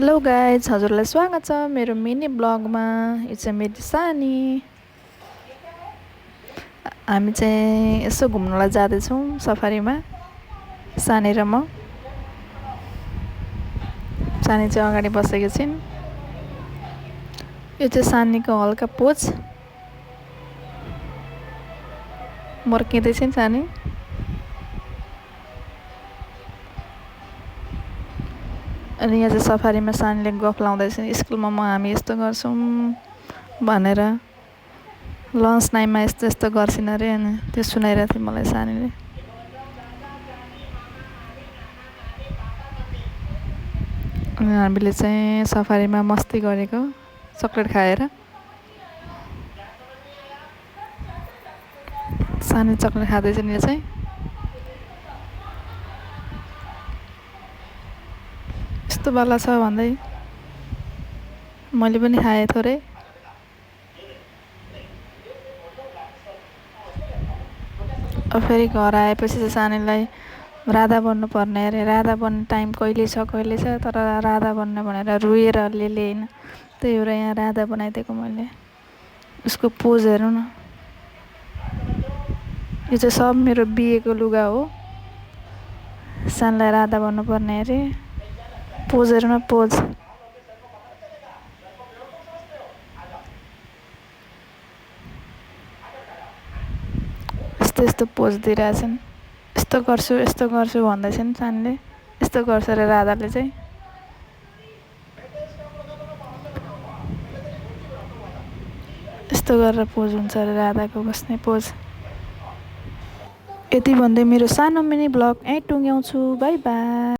Hello guys, हजुरलाई स्वागत छ मेरो मिनी ब्लगमा। इट्स मेरी सानी। हामी चाहिँ यसो घुम्नलाई जाँदैछौँ सफारीमा। सानी र म। सानी चाहिँ अगाडि बसेकी छिन्। यो चाहिँ सानीको हल्का पोज। मर्किँदैछिन् सानी। अनि यहाँ चाहिँ सफारीमा सानीले गफ लाउँदैछन्, स्कुलमा हामी यस्तो गर्छौँ भनेर, लन्च टाइममा यस्तो यस्तो गर्छिन् अरे। अनि त्यो सुनाइरहेको थियो मलाई सानीले। अनि हामीले चाहिँ सफारीमा मस्ती गरेको, चक्लेट खाएर। सानी चक्लेट खाँदैछन्। यो चाहिँ यस्तो बाला छ भन्दै मैले पनि खाएँ थोरै। अब फेरि घर आएपछि चाहिँ सानीलाई राधा बन्नुपर्ने अरे। राधा बन्ने टाइम कहिले छ तर राधा बन्ने भनेर रुएर अलिअलि होइन, त्यही भएर यहाँ राधा बनाइदिएको मैले। उसको पोज हेरौँ न। यो चाहिँ सब मेरो बिहेको लुगा हो। सानीलाई राधा बन्नुपर्ने अरे। पोज हेरौँ न, पोज। यस्तो यस्तो पोज दिइरहेछन्। यस्तो गर्छु भन्दैछन् सानीले। यस्तो गर्छ अरे राधाले चाहिँ। यस्तो गरेर पोज हुन्छ अरे राधाको बस्ने पोज। यति भन्दै मेरो सानो मिनी ब्लग यहीँ टुङ्ग्याउँछु। By by.